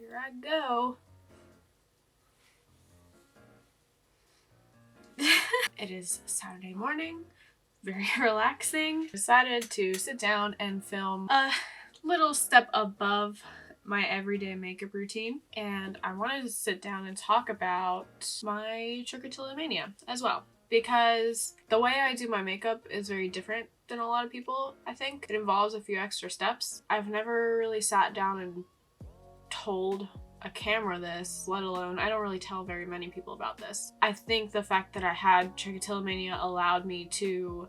Here I go. It is Saturday morning, very relaxing. Decided to sit down and film a little step above my everyday makeup routine, and I wanted to sit down and talk about my trichotillomania as well, because the way I do my makeup is very different than a lot of people. I think it involves a few extra steps. I've never really sat down and told a camera this, let alone I don't really tell very many people about this. I think the fact that I had trichotillomania allowed me to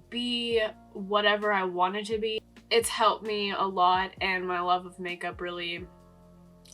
be whatever I wanted to be. It's helped me a lot, and my love of makeup really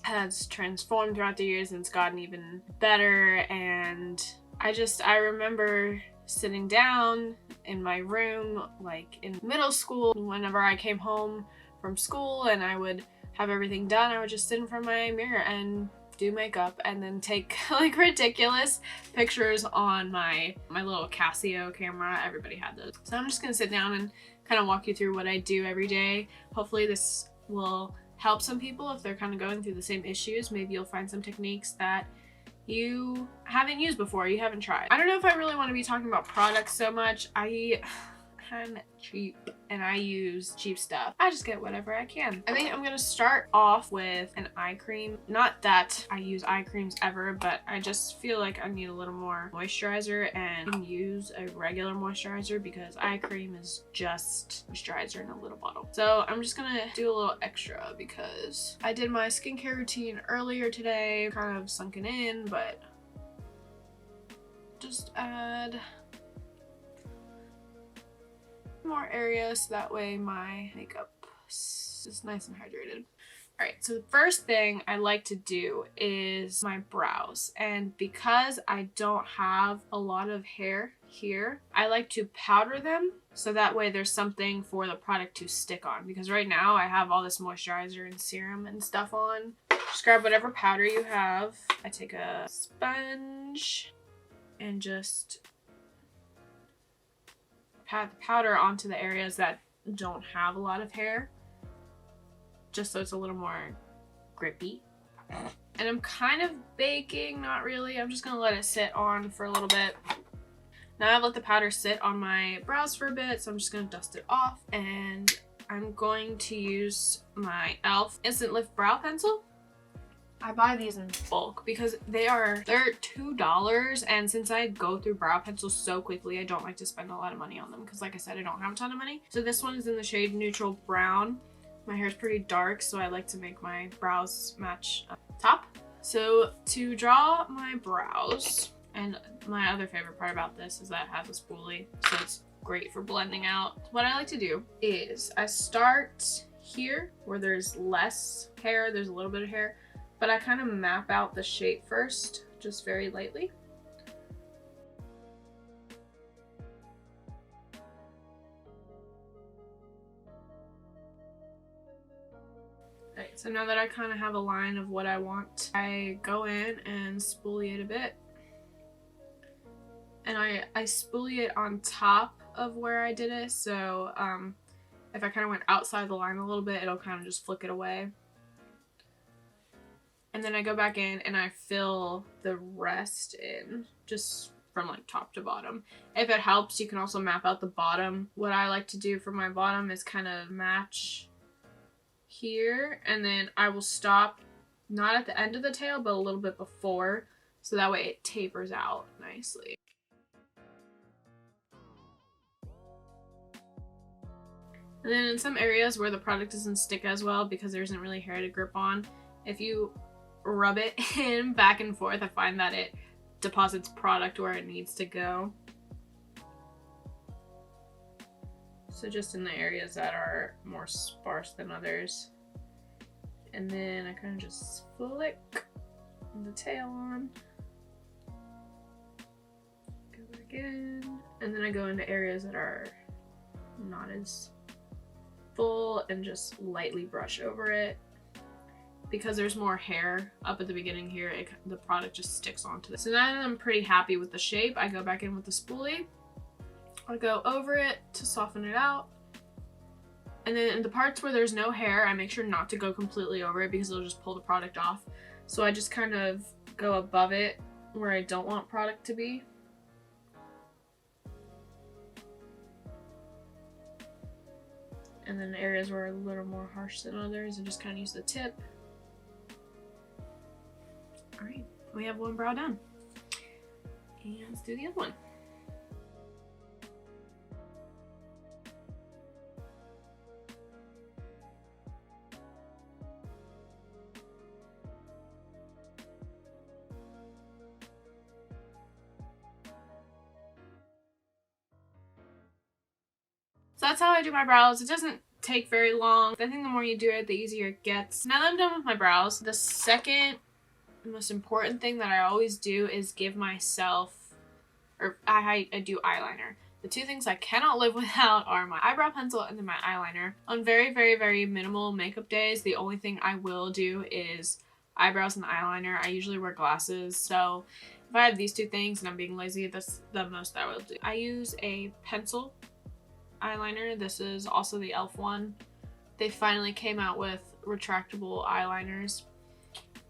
has transformed throughout the years, and it's gotten even better. And I remember sitting down in my room like in middle school. Whenever I came home from school and I would have everything done, I would just sit in front of my mirror and do makeup and then take like ridiculous pictures on my little Casio camera. Everybody had those. So I'm just gonna sit down and kind of walk you through what I do every day. Hopefully this will help some people if they're kind of going through the same issues. Maybe you'll find some techniques that you haven't used before, you haven't tried. I don't know if I really want to be talking about products so much. I'm cheap and I use cheap stuff. I just get whatever I can. I think I'm gonna start off with an eye cream. Not that I use eye creams ever, but I just feel like I need a little more moisturizer, and I can use a regular moisturizer because eye cream is just moisturizer in a little bottle. So I'm just gonna do a little extra because I did my skincare routine earlier today, kind of sunken in, but just add more areas so that way my makeup is nice and hydrated. Alright, so the first thing I like to do is my brows, and because I don't have a lot of hair here, I like to powder them so that way there's something for the product to stick on, because right now I have all this moisturizer and serum and stuff on. Just grab whatever powder you have. I take a sponge and just pat the powder onto the areas that don't have a lot of hair, just so it's a little more grippy. And I'm kind of baking, not really. I'm just gonna let it sit on for a little bit. Now I've let the powder sit on my brows for a bit, so I'm just gonna dust it off, and I'm going to use my e.l.f. Instant Lift Brow Pencil. I buy these in bulk because they're $2, and since I go through brow pencils so quickly, I don't like to spend a lot of money on them because, like I said, I don't have a ton of money. So this one is in the shade Neutral Brown. My hair is pretty dark, so I like to make my brows match top. So to draw my brows, and my other favorite part about this is that it has a spoolie, so it's great for blending out. What I like to do is I start here where there's less hair, there's a little bit of hair, but I kind of map out the shape first, just very lightly. Alright, so now that I kind of have a line of what I want, I go in and spoolie it a bit. And I spoolie it on top of where I did it, so if I kind of went outside the line a little bit, it'll kind of just flick it away. And then I go back in and I fill the rest in, just from like top to bottom. If it helps, you can also map out the bottom. What I like to do for my bottom is kind of match here, and then I will stop not at the end of the tail, but a little bit before, so that way it tapers out nicely. And then in some areas where the product doesn't stick as well because there isn't really hair to grip on, if you rub it in back and forth, I find that it deposits product where it needs to go. So just in the areas that are more sparse than others. And then I kind of just flick the tail on. Go back in. And then I go into areas that are not as full and just lightly brush over it. Because there's more hair up at the beginning here, the product just sticks onto this. So now that I'm pretty happy with the shape, I go back in with the spoolie. I go over it to soften it out. And then in the parts where there's no hair, I make sure not to go completely over it because it'll just pull the product off. So I just kind of go above it where I don't want product to be. And then areas where are a little more harsh than others, and just kind of use the tip. Alright, we have one brow done. And let's do the other one. So that's how I do my brows. It doesn't take very long. I think the more you do it, the easier it gets. Now that I'm done with my brows, the second most important thing that I always do is give myself, or I do eyeliner. The two things I cannot live without are my eyebrow pencil and then my eyeliner. On very, very, very minimal makeup days, the only thing I will do is eyebrows and eyeliner. I usually wear glasses, so if I have these two things and I'm being lazy, that's the most I will do. I use a pencil eyeliner. This is also the e.l.f. one. They finally came out with retractable eyeliners.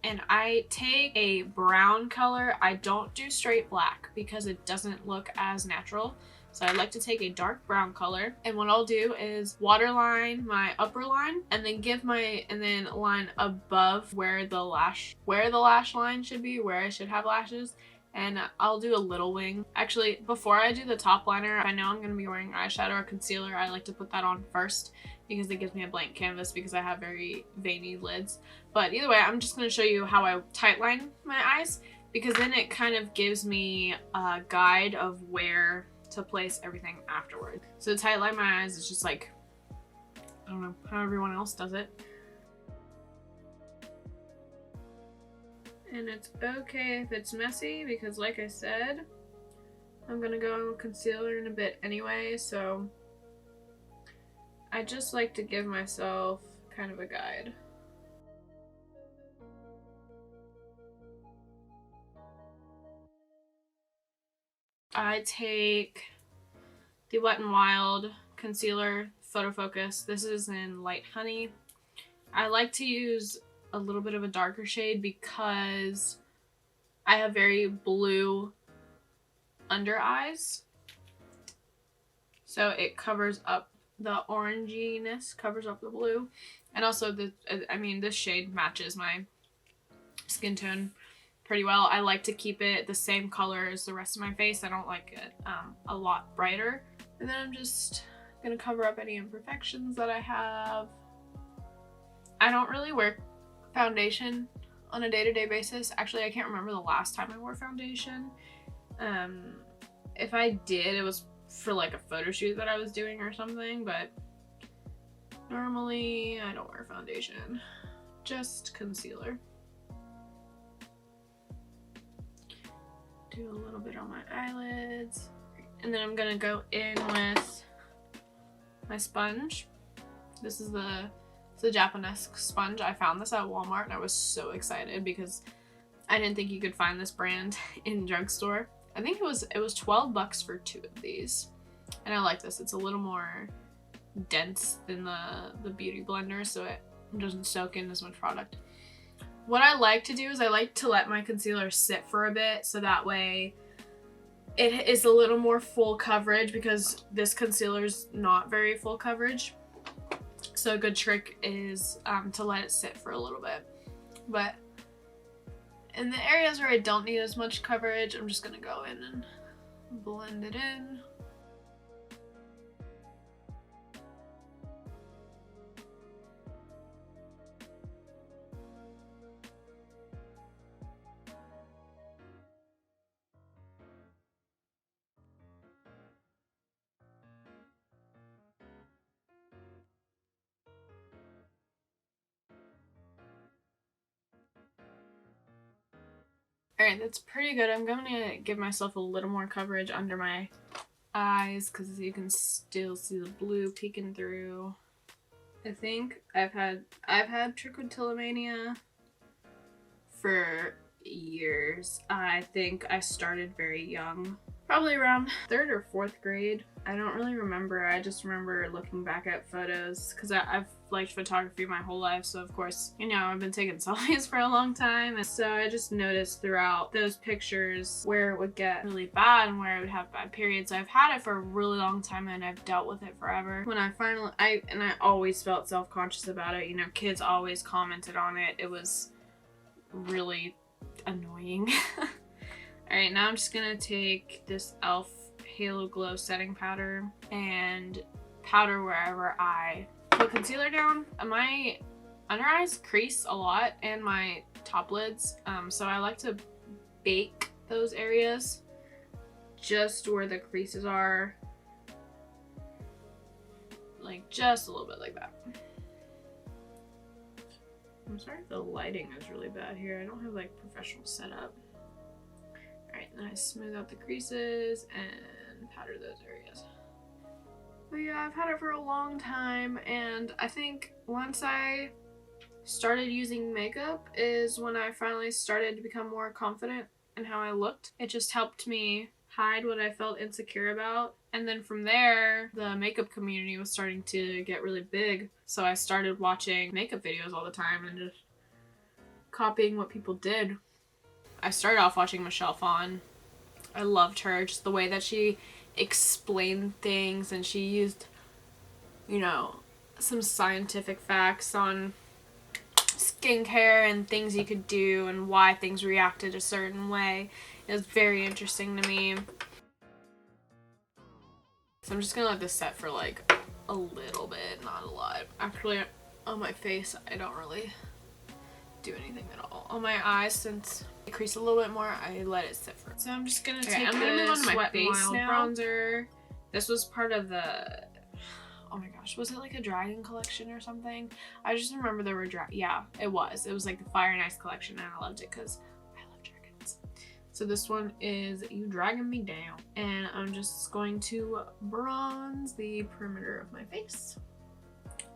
And I take a brown color. I don't do straight black because it doesn't look as natural. So I like to take a dark brown color, and what I'll do is waterline my upper line and then line above where the lash line should be, where I should have lashes. And I'll do a little wing. Actually, before I do the top liner, I know I'm going to be wearing eyeshadow or concealer. I like to put that on first because it gives me a blank canvas because I have very veiny lids. But either way, I'm just going to show you how I tightline my eyes, because then it kind of gives me a guide of where to place everything afterward. So to tightline my eyes is just like, I don't know, how everyone else does it. And it's okay if it's messy because, like I said, I'm gonna go in with concealer in a bit anyway, so I just like to give myself kind of a guide. I take the Wet n Wild concealer Photo Focus. This is in Light Honey. I like to use a little bit of a darker shade because I have very blue under eyes. So it covers up the oranginess, covers up the blue. And also, this shade matches my skin tone pretty well. I like to keep it the same color as the rest of my face. I don't like it a lot brighter. And then I'm just gonna cover up any imperfections that I have. I don't really wear foundation on a day-to-day basis. Actually, I can't remember the last time I wore foundation. If I did, it was for like a photo shoot that I was doing or something, but normally I don't wear foundation, just concealer. Do a little bit on my eyelids, and then I'm gonna go in with my sponge. This is the Japanese sponge. I found this at Walmart and I was so excited because I didn't think you could find this brand in drugstore. I think it was $12 for 2 of these, and I like this. It's a little more dense than the Beauty Blender, so it doesn't soak in as much product. What I like to do is I like to let my concealer sit for a bit, so that way it is a little more full coverage, because this concealer is not very full coverage. So a good trick is to let it sit for a little bit. But in the areas where I don't need as much coverage, I'm just gonna go in and blend it in. Alright, that's pretty good. I'm going to give myself a little more coverage under my eyes because you can still see the blue peeking through. I think I've had trichotillomania for years. I think I started very young, probably around 3rd or 4th grade. I don't really remember. I just remember looking back at photos because I've liked photography my whole life. So of course, you know, I've been taking selfies for a long time. And so I just noticed throughout those pictures where it would get really bad and where I would have bad periods. So I've had it for a really long time and I've dealt with it forever. When I finally, I always felt self-conscious about it. You know, kids always commented on it. It was really annoying. Alright, now I'm just gonna take this e.l.f. Halo Glow setting powder and powder wherever I put concealer down. My under eyes crease a lot and my top lids, so I like to bake those areas just where the creases are, like just a little bit like that. I'm sorry if the lighting is really bad here. I don't have like professional setup. Alright, then I smooth out the creases and powder those areas. But yeah, I've had it for a long time, and I think once I started using makeup is when I finally started to become more confident in how I looked. It just helped me hide what I felt insecure about. And then from there, the makeup community was starting to get really big. So I started watching makeup videos all the time and just copying what people did. I started off watching Michelle Phan. I loved her, just the way that she explained things, and she used, you know, some scientific facts on skincare and things you could do and why things reacted a certain way. It was very interesting to me. So I'm just gonna let this set for like a little bit, not a lot. Actually, on my face, I don't really do anything at all. On my eyes, since it creased a little bit more, I let it sit for. So I'm just gonna take I'm gonna move on to my Wet n face Wild now. bronzer. This was part of the, oh my gosh, was it like a dragon collection or something? I just remember there were yeah, it was like the Fire and Ice collection, and I loved it because I love dragons. So this one is You Dragging Me Down, and I'm just going to bronze the perimeter of my face.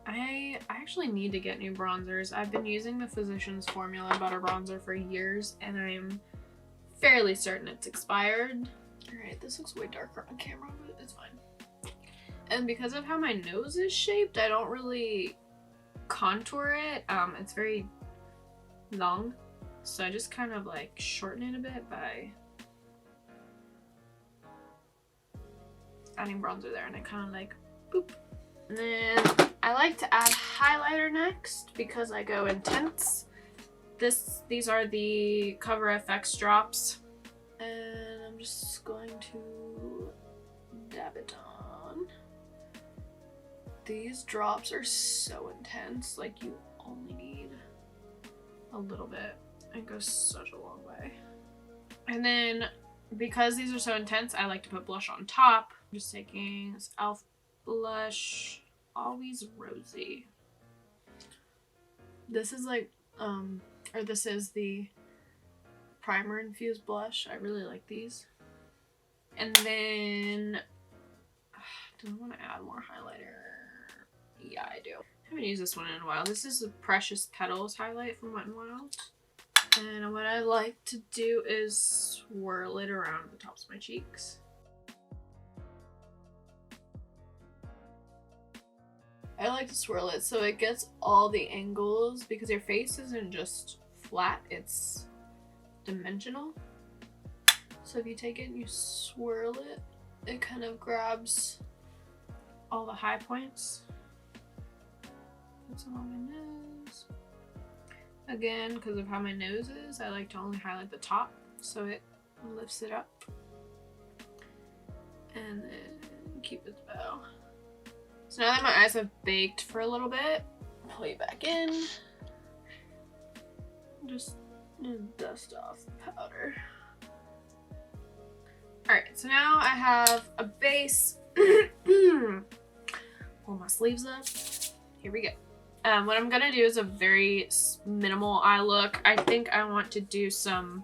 I actually need to get new bronzers. I've been using the Physicians Formula Butter Bronzer for years, and I'm fairly certain it's expired. Alright, this looks way darker on camera, but it's fine. And because of how my nose is shaped, I don't really contour it. It's very long, so I just kind of like shorten it a bit by adding bronzer there, and I kind of like boop. And then I like to add highlighter next because I go intense. These are the Cover FX drops, and I'm just going to dab it on. These drops are so intense, like you only need a little bit. It goes such a long way. And then because these are so intense, I like to put blush on top. I'm just taking this e.l.f. blush, Always Rosy. This is like, or this is the primer infused blush. I really like these. And then, do I want to add more highlighter? Yeah, I do. I haven't used this one in a while. This is the Precious Petals highlight from Wet n Wild. And what I like to do is swirl it around the tops of my cheeks. I like to swirl it so it gets all the angles, because your face isn't just flat, it's dimensional. So if you take it and you swirl it, it kind of grabs all the high points. Put some on my nose. Again, because of how my nose is, I like to only highlight the top so it lifts it up. And then Cupid's bow. So now that my eyes have baked for a little bit, pull you back in. Just dust off the powder. Alright, so now I have a base. Pull my sleeves up. Here we go. What I'm gonna do is a very minimal eye look. I think I want to do some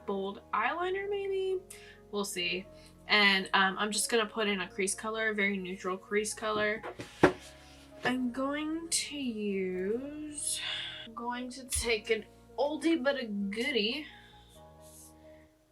bold eyeliner maybe. We'll see. And I'm just gonna put in a crease color, a very neutral crease color. I'm going to take an oldie but a goodie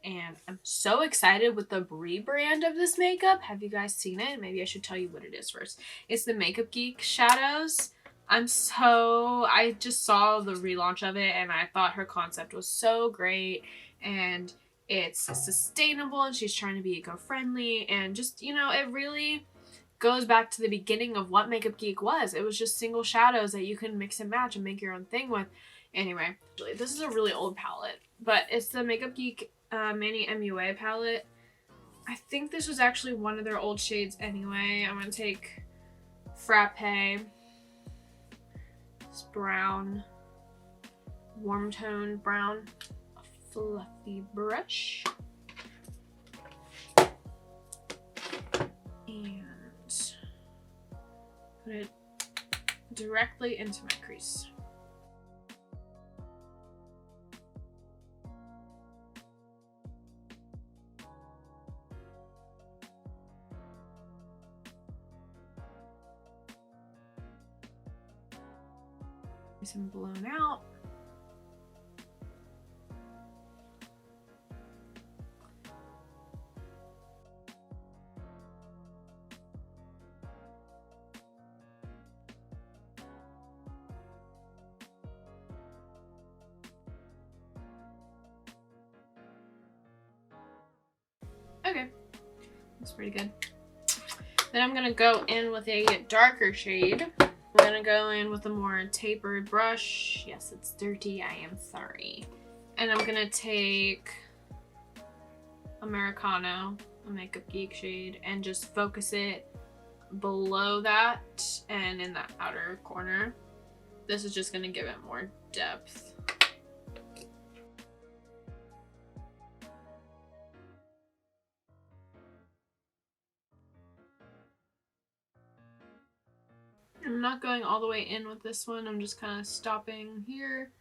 and I'm so excited with the rebrand of this makeup. Have you guys seen it? Maybe I should tell you what it is first. It's the Makeup Geek shadows. I just saw the relaunch of it and I thought her concept was so great, and it's sustainable and she's trying to be eco-friendly, and just, you know, it really goes back to the beginning of what Makeup Geek was. It was just single shadows that you can mix and match and make your own thing with. Anyway, this is a really old palette, but it's the Makeup Geek Mini MUA palette. I think this was actually one of their old shades anyway. I'm going to take Frappe, this brown, warm tone brown, a fluffy brush, and put it directly into my crease. Some blown out. Okay, that's pretty good. Then I'm gonna go in with a darker shade. I'm gonna go in with a more tapered brush. Yes, it's dirty, I am sorry. And I'm gonna take Americano, a Makeup Geek shade, and just focus it below that and in that outer corner. This is just gonna give it more depth. I'm not going all the way in with this one. I'm just kind of stopping here,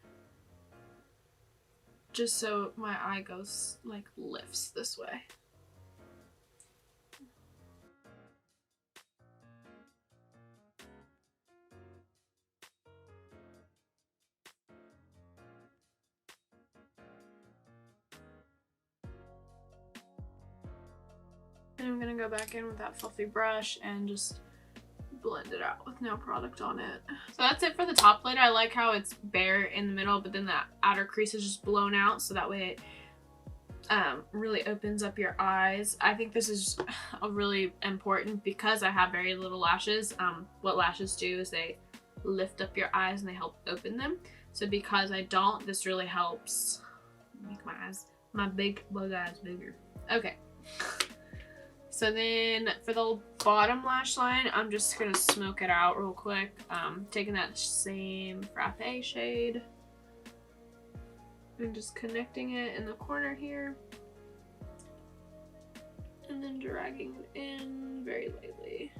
just so my eye goes, like, lifts this way. And I'm gonna go back in with that fluffy brush and just blend it out with no product on it. So that's it for the top lid. I like how it's bare in the middle, but then that outer crease is just blown out, so that way it really opens up your eyes. I think this is really important because I have very little lashes. What lashes do is they lift up your eyes and they help open them. So because I don't, this really helps make my big bug eyes bigger. Okay. So then for the bottom lash line, I'm just gonna smoke it out real quick. Taking that same Frappe shade and just connecting it in the corner here. And then dragging it in very lightly.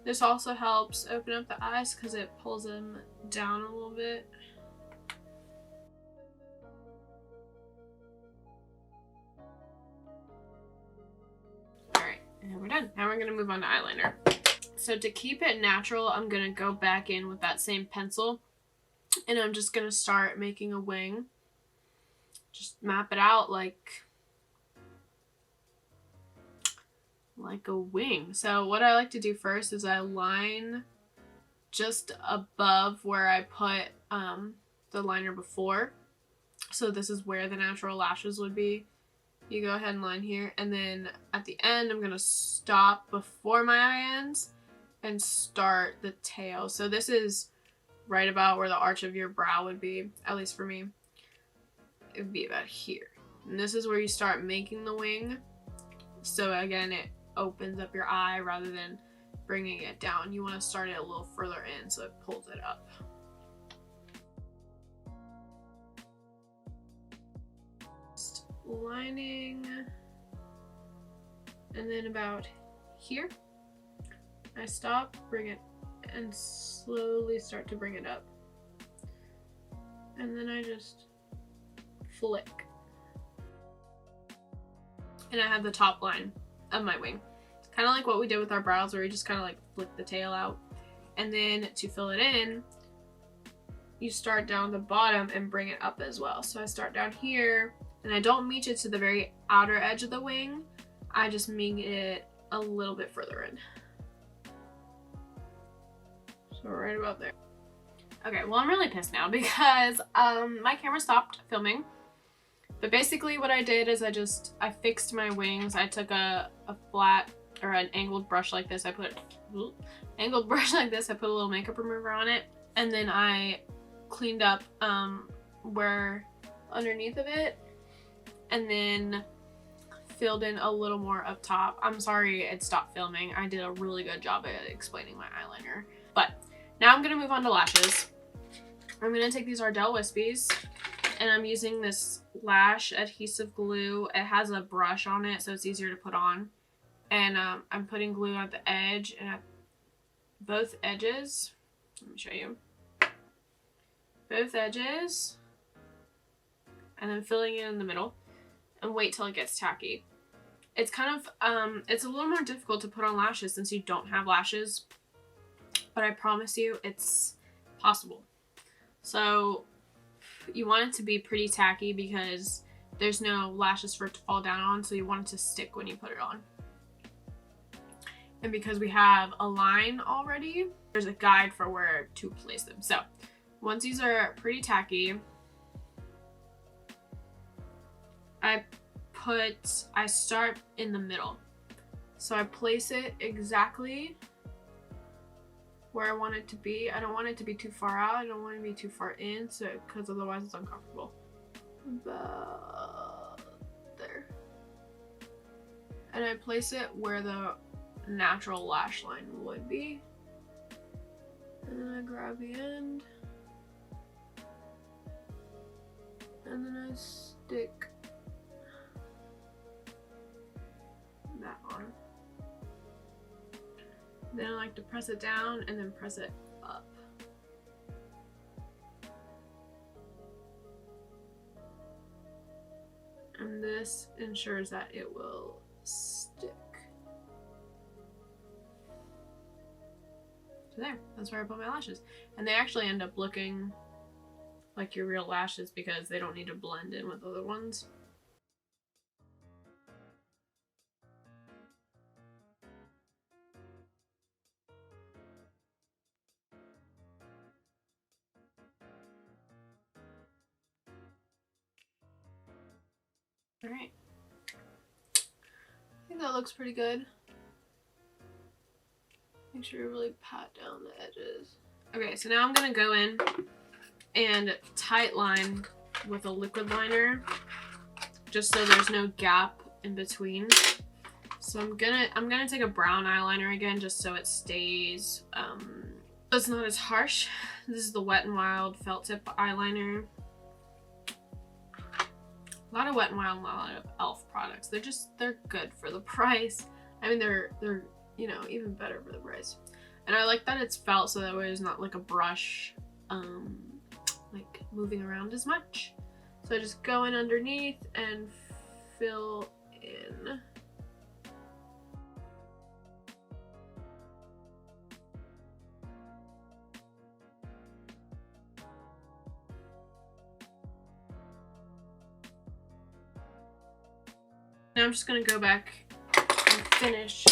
This also helps open up the eyes because it pulls them down a little bit. And we're done. Now we're going to move on to eyeliner. So to keep it natural, I'm going to go back in with that same pencil. And I'm just going to start making a wing. Just map it out like a wing. So what I like to do first is I line just above where I put the liner before. So this is where the natural lashes would be. You go ahead and line here, and then at the end I'm gonna stop before my eye ends and start the tail. So this is right about where the arch of your brow would be, at least for me. It would be about here. And this is where you start making the wing. So again, it opens up your eye rather than bringing it down. You want to start it a little further in so it pulls it up. Lining, and then about here I stop, bring it, and slowly start to bring it up, and then I just flick, and I have the top line of my wing, kind of like what we did with our brows, where we just kind of like flick the tail out. And then to fill it in, you start down the bottom and bring it up as well. So I start down here, and I don't meet it to the very outer edge of the wing. I just meet it a little bit further in. So right about there. Okay, well, I'm really pissed now because my camera stopped filming. But basically what I did is I fixed my wings. I took a flat or an angled brush like this. I put angled brush like this. I put a little makeup remover on it, and then I cleaned up where underneath of it, and then filled in a little more up top. I'm sorry it stopped filming. I did a really good job at explaining my eyeliner. But now I'm gonna move on to lashes. I'm gonna take these Ardell Wispies, and I'm using this lash adhesive glue. It has a brush on it, so it's easier to put on. And I'm putting glue at the edge and at both edges. Let me show you. Both edges. And then filling it in the middle. And wait till it gets tacky. It's kind of, it's a little more difficult to put on lashes since you don't have lashes. But I promise you, it's possible. So you want it to be pretty tacky because there's no lashes for it to fall down on, so you want it to stick when you put it on. And because we have a line already, there's a guide for where to place them. So once these are pretty tacky, I start in the middle. So I place it exactly where I want it to be. I don't want it to be too far out. I don't want it to be too far in, so because otherwise it's uncomfortable. About there. And I place it where the natural lash line would be. And then I grab the end. And then I stick that on. Then I like to press it down and then press it up. And this ensures that it will stick. So there, that's where I put my lashes. And they actually end up looking like your real lashes because they don't need to blend in with other ones. Alright. I think that looks pretty good. Make sure you really pat down the edges. Okay, so now I'm gonna go in and tight line with a liquid liner just so there's no gap in between. So I'm gonna take a brown eyeliner again just so it stays it's not as harsh. This is the Wet n Wild felt tip eyeliner. A lot of Wet n Wild and a lot of e.l.f. products. They're good for the price. I mean, they're you know, even better for the price. And I like that it's felt so that way it's not like a brush like moving around as much. So I just go in underneath and fill in. Now I'm just gonna go back and finish.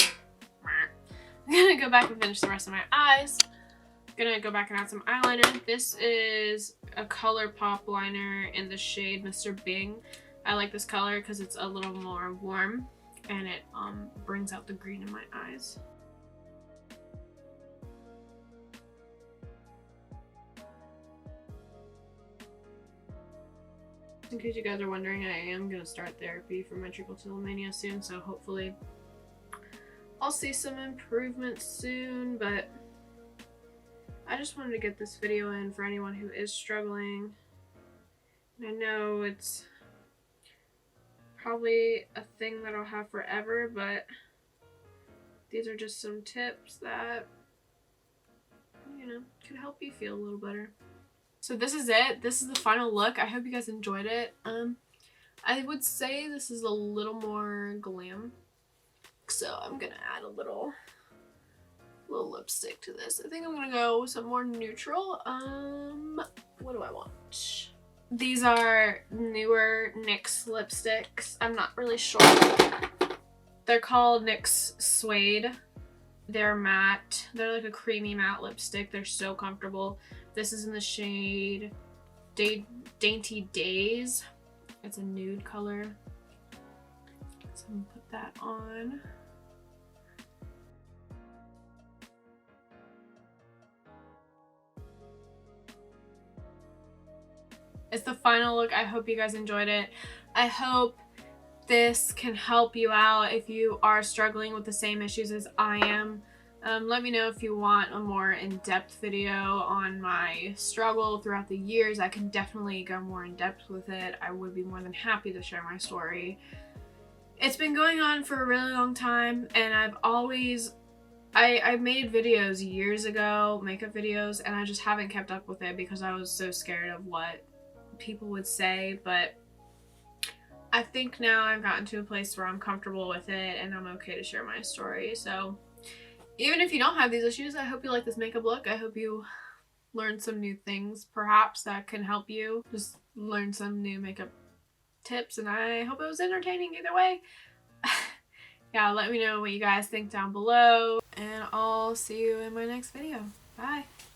I'm gonna go back and finish the rest of my eyes. I'm gonna go back and add some eyeliner. This is a ColourPop liner in the shade Mr. Bing. I like this color because it's a little more warm and it brings out the green in my eyes. In case you guys are wondering, I am going to start therapy for my trichotillomania soon, so hopefully I'll see some improvement soon, but I just wanted to get this video in for anyone who is struggling. And I know it's probably a thing that I'll have forever, but these are just some tips that, you know, could help you feel a little better. So this is it. This is the final look. I hope you guys enjoyed it. I would say this is a little more glam. So I'm gonna add a little little lipstick to this. I think I'm gonna go with some more neutral. What do I want? These are newer NYX lipsticks. I'm not really sure. They're called NYX Suede. They're matte. They're like a creamy matte lipstick. They're so comfortable. This is in the shade Dainty Days. It's a nude color. So I'm gonna put that on. It's the final look. I hope you guys enjoyed it. I hope this can help you out if you are struggling with the same issues as I am. Let me know if you want a more in-depth video on my struggle throughout the years. I can definitely go more in-depth with it. I would be more than happy to share my story. It's been going on for a really long time, and I've always... I made videos years ago, makeup videos, and I just haven't kept up with it because I was so scared of what people would say, but I think now I've gotten to a place where I'm comfortable with it and I'm okay to share my story. So even if you don't have these issues, I hope you like this makeup look. I hope you learn some new things perhaps that can help you. Just learn some new makeup tips, and I hope it was entertaining either way. Yeah, let me know what you guys think down below, and I'll see you in my next video. Bye!